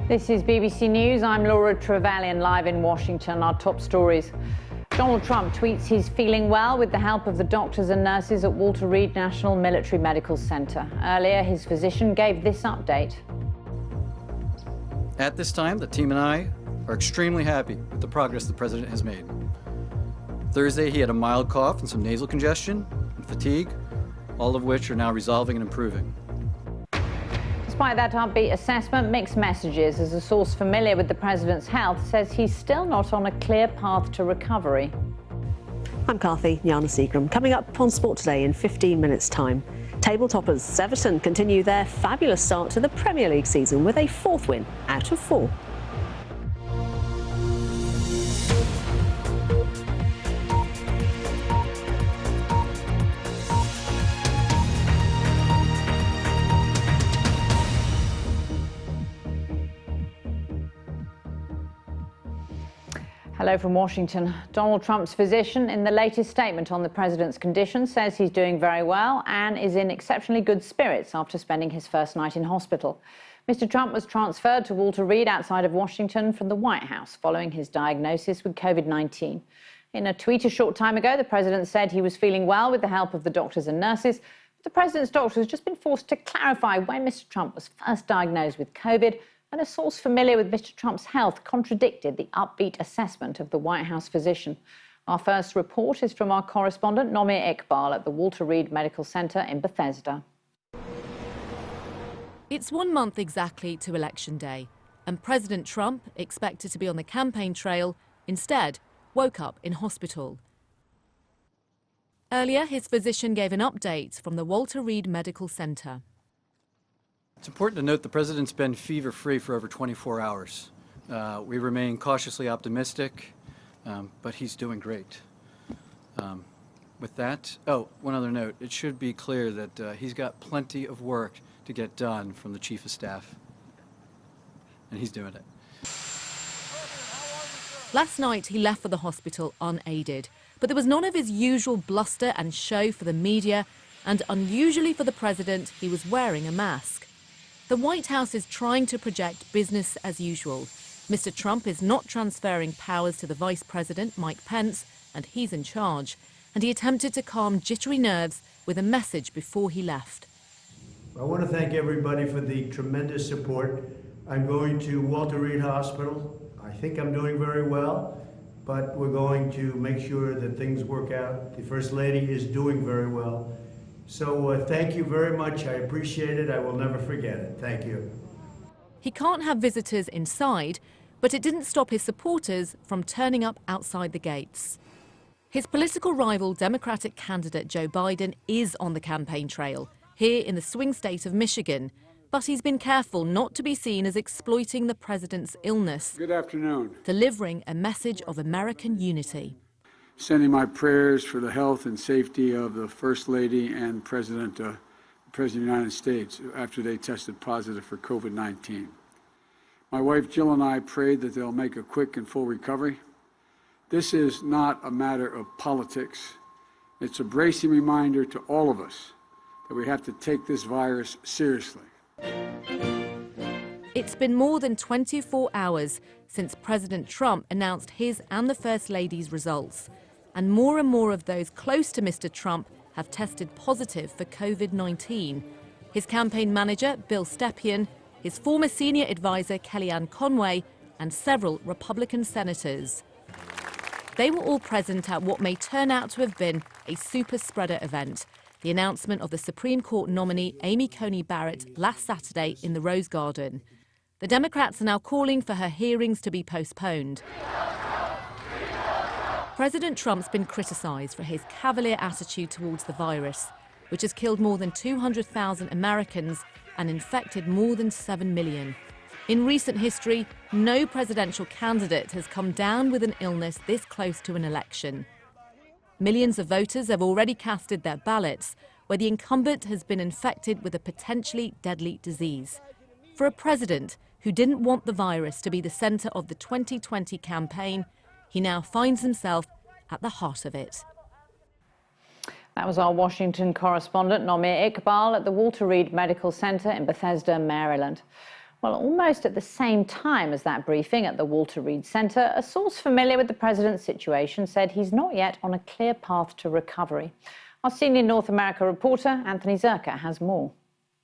This is BBC News. I'm Laura Trevelyan, live in Washington. Our top stories. Donald Trump tweets he's feeling well with the help of the doctors and nurses at Walter Reed National Military Medical Center. Earlier, his physician gave this update. At this time, the team and I are extremely happy with the progress the president has made. Thursday, he had a mild cough and some nasal congestion and fatigue, all of which are now resolving and improving. Despite that upbeat assessment, mixed messages as a source familiar with the president's health says he's still not on a clear path to recovery. I'm Carthy Gnana-Seagram. Coming up on Sport Today in 15 minutes' time. Table toppers Everton continue their fabulous start to the Premier League season with a fourth win out of 4. Hello from Washington. Donald Trump's physician, in the latest statement on the president's condition, says he's doing very well and is in exceptionally good spirits after spending his first night in hospital. Mr. Trump was transferred to Walter Reed outside of Washington from the White House following his diagnosis with Covid-19. In a tweet a short time ago, the president said he was feeling well with the help of the doctors and nurses. The president's doctor has just been forced to clarify when Mr. Trump was first diagnosed with Covid, and a source familiar with Mr. Trump's health contradicted the upbeat assessment of the White House physician. Our first report is from our correspondent, Nomi Iqbal, at the Walter Reed Medical Center in Bethesda. It's 1 month exactly to Election Day, and President Trump, expected to be on the campaign trail, instead woke up in hospital. Earlier, his physician gave an update from the Walter Reed Medical Center. It's important to note the president's been fever-free for over 24 hours. We remain cautiously optimistic, but he's doing great. With that, one other note. It should be clear that he's got plenty of work to get done from the chief of staff, and he's doing it. Last night, he left for the hospital unaided, but there was none of his usual bluster and show for the media, and unusually for the president, he was wearing a mask. The White House is trying to project business as usual. Mr. Trump is not transferring powers to the Vice President, Mike Pence, and he's in charge. And he attempted to calm jittery nerves with a message before he left. I want to thank everybody for the tremendous support. I'm going to Walter Reed Hospital. I think I'm doing very well, but we're going to make sure that things work out. The First Lady is doing very well. So thank you very much. I appreciate it. I will never forget it. Thank you. He can't have visitors inside, but it didn't stop his supporters from turning up outside the gates. His political rival, Democratic candidate Joe Biden, is on the campaign trail, here in the swing state of Michigan. But he's been careful not to be seen as exploiting the president's illness. Good afternoon. Delivering a message of American unity. Sending my prayers for the health and safety of the First Lady and President of the United States after they tested positive for COVID-19. My wife Jill and I prayed that they'll make a quick and full recovery. This is not a matter of politics. It's a bracing reminder to all of us that we have to take this virus seriously. It's been more than 24 hours since President Trump announced his and the First Lady's results. And more of those close to Mr. Trump have tested positive for COVID-19. His campaign manager, Bill Stepien, his former senior advisor, Kellyanne Conway, and several Republican senators. They were all present at what may turn out to have been a super spreader event, the announcement of the Supreme Court nominee Amy Coney Barrett last Saturday in the Rose Garden. The Democrats are now calling for her hearings to be postponed. President Trump's been criticised for his cavalier attitude towards the virus, which has killed more than 200,000 Americans and infected more than 7 million. In recent history, no presidential candidate has come down with an illness this close to an election. Millions of voters have already casted their ballots, where the incumbent has been infected with a potentially deadly disease. For a president who didn't want the virus to be the centre of the 2020 campaign, he now finds himself at the heart of it. That was our Washington correspondent, Nomi Iqbal, at the Walter Reed Medical Center in Bethesda, Maryland. Well, almost at the same time as that briefing at the Walter Reed Centre, a source familiar with the president's situation said he's not yet on a clear path to recovery. Our senior North America reporter, Anthony Zerka, has more.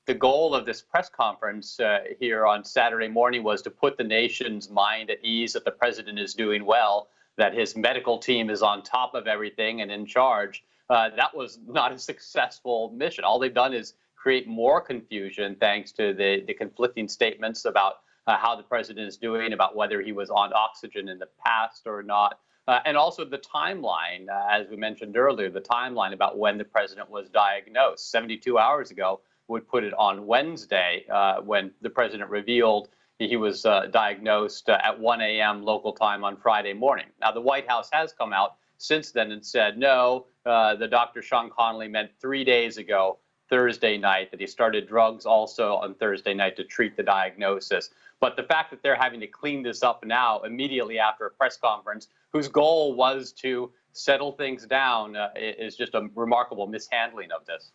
The goal of this press conference here on Saturday morning was to put the nation's mind at ease that the president is doing well, that his medical team is on top of everything and in charge. That was not a successful mission. All they've done is create more confusion thanks to the conflicting statements about how the president is doing, about whether he was on oxygen in the past or not. And also the timeline, as we mentioned earlier, the timeline about when the president was diagnosed. 72 hours ago would put it on Wednesday when the president revealed he was diagnosed at 1 a.m. local time on Friday morning. Now, the White House has come out since then and said, no, the Dr. Sean Connolly meant 3 days ago, Thursday night, that he started drugs also on Thursday night to treat the diagnosis. But the fact that they're having to clean this up now immediately after a press conference whose goal was to settle things down is just a remarkable mishandling of this.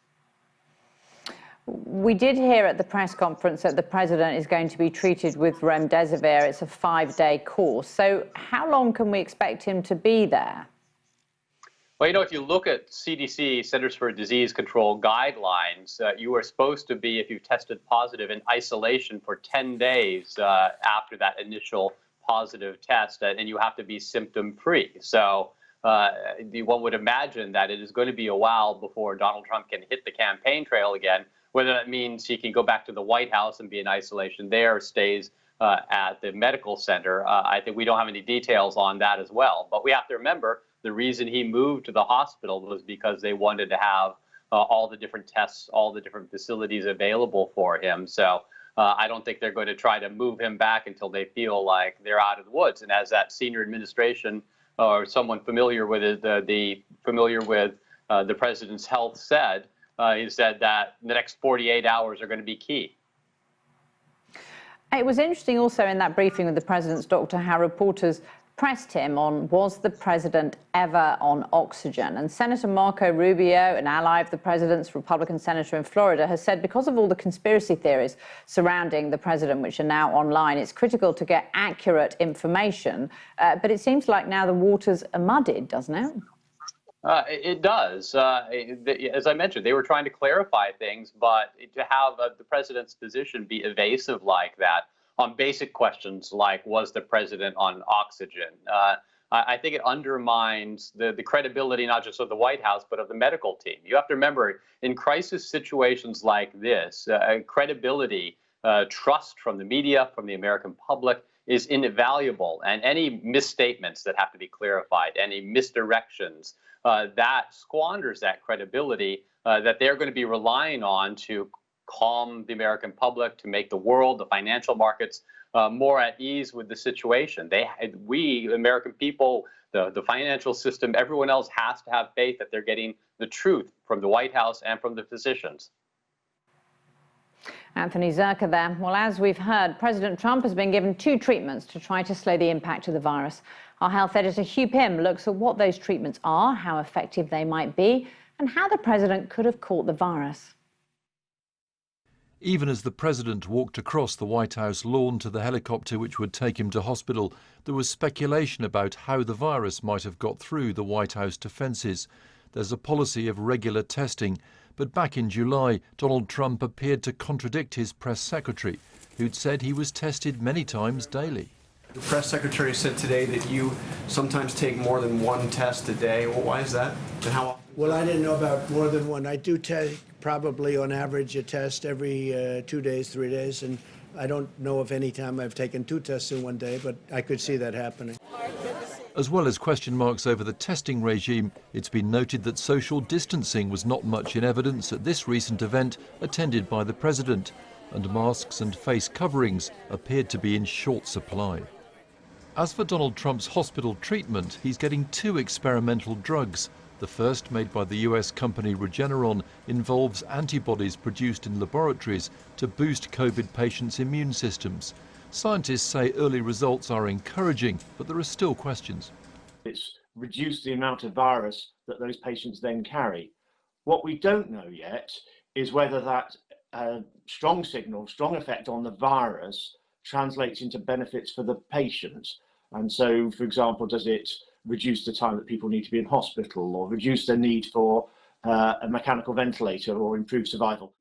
We did hear at the press conference that the president is going to be treated with remdesivir. It's a 5-day course. So how long can we expect him to be there? Well, you know, if you look at CDC, Centers for Disease Control guidelines, you are supposed to be, if you tested positive, in isolation for 10 days after that initial positive test, and you have to be symptom-free. So one would imagine that it is going to be a while before Donald Trump can hit the campaign trail again, whether that means he can go back to the White House and be in isolation there or stays at the medical center. I think we don't have any details on that as well. But we have to remember, the reason he moved to the hospital was because they wanted to have all the different tests, all the different facilities available for him. So I don't think they're going to try to move him back until they feel like they're out of the woods. And as that senior administration or someone familiar with it, the president's health said, he said that the next 48 hours are going to be key. It was interesting also in that briefing with the president's doctor how reporters pressed him on, was the president ever on oxygen? And Senator Marco Rubio, an ally of the president's, Republican senator in Florida, has said because of all the conspiracy theories surrounding the president, which are now online, it's critical to get accurate information. But it seems like now the waters are muddied, doesn't it? It does. As I mentioned, they were trying to clarify things, but to have the president's position be evasive like that on basic questions like, was the president on oxygen? I think it undermines the credibility not just of the White House, but of the medical team. You have to remember, in crisis situations like this, credibility, trust from the media, from the American public is invaluable. And any misstatements that have to be clarified, any misdirections, that squanders that credibility that they're going to be relying on to calm the American public, to make the world, the financial markets, more at ease with the situation. We, American people, the financial system, everyone else has to have faith that they're getting the truth from the White House and from the physicians. Anthony Zerka there. Well, as we've heard, President Trump has been given 2 treatments to try to slow the impact of the virus. Our health editor Hugh Pym looks at what those treatments are, how effective they might be, and how the president could have caught the virus. Even as the president walked across the White House lawn to the helicopter which would take him to hospital, there was speculation about how the virus might have got through the White House defences. There's a policy of regular testing, but back in July, Donald Trump appeared to contradict his press secretary, who'd said he was tested many times daily. The press secretary said today that you sometimes take more than 1 test a day. Well, why is that? And how often? Well, I didn't know about more than 1. I do take probably on average a test every 2 days, 3 days, and I don't know of any time I've taken 2 tests in 1 day, but I could see that happening. As well as question marks over the testing regime, it's been noted that social distancing was not much in evidence at this recent event attended by the president, and masks and face coverings appeared to be in short supply. As for Donald Trump's hospital treatment, he's getting 2 experimental drugs. The first, made by the US company Regeneron, involves antibodies produced in laboratories to boost COVID patients' immune systems. Scientists say early results are encouraging, but there are still questions. It's reduced the amount of virus that those patients then carry. What we don't know yet is whether that strong signal, strong effect on the virus translates into benefits for the patients. And so, for example, does it reduce the time that people need to be in hospital, or reduce the need for a mechanical ventilator, or improve survival?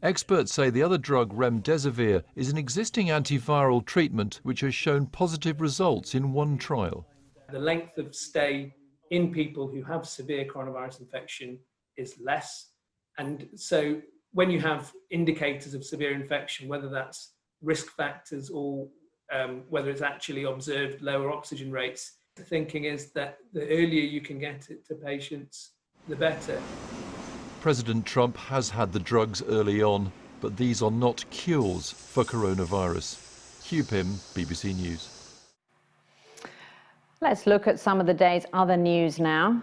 Experts say the other drug, remdesivir, is an existing antiviral treatment which has shown positive results in one trial. The length of stay in people who have severe coronavirus infection is less. And so when you have indicators of severe infection, whether that's risk factors or whether it's actually observed lower oxygen rates, the thinking is that the earlier you can get it to patients, the better. President Trump has had the drugs early on, but these are not cures for coronavirus. Hugh Pym, BBC News. Let's look at some of the day's other news now.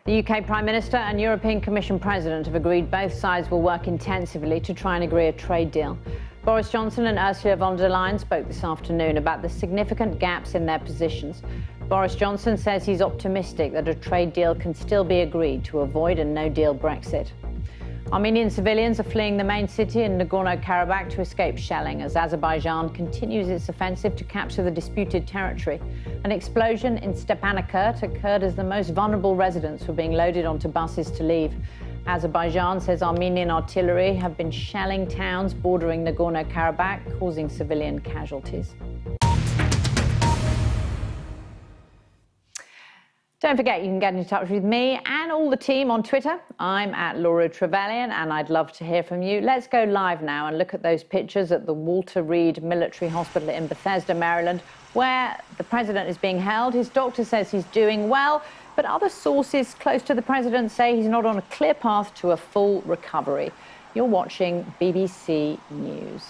The UK Prime Minister and European Commission President have agreed both sides will work intensively to try and agree a trade deal. Boris Johnson and Ursula von der Leyen spoke this afternoon about the significant gaps in their positions. Boris Johnson says he's optimistic that a trade deal can still be agreed to avoid a no-deal Brexit. Armenian civilians are fleeing the main city in Nagorno-Karabakh to escape shelling as Azerbaijan continues its offensive to capture the disputed territory. An explosion in Stepanakert occurred as the most vulnerable residents were being loaded onto buses to leave. Azerbaijan says Armenian artillery have been shelling towns bordering Nagorno-Karabakh, causing civilian casualties. Don't forget, you can get in touch with me and all the team on Twitter. I'm at Laura Trevelyan, and I'd love to hear from you. Let's go live now and look at those pictures at the Walter Reed Military Hospital in Bethesda, Maryland, where the president is being held. His doctor says he's doing well, but other sources close to the president say he's not on a clear path to a full recovery. You're watching BBC News.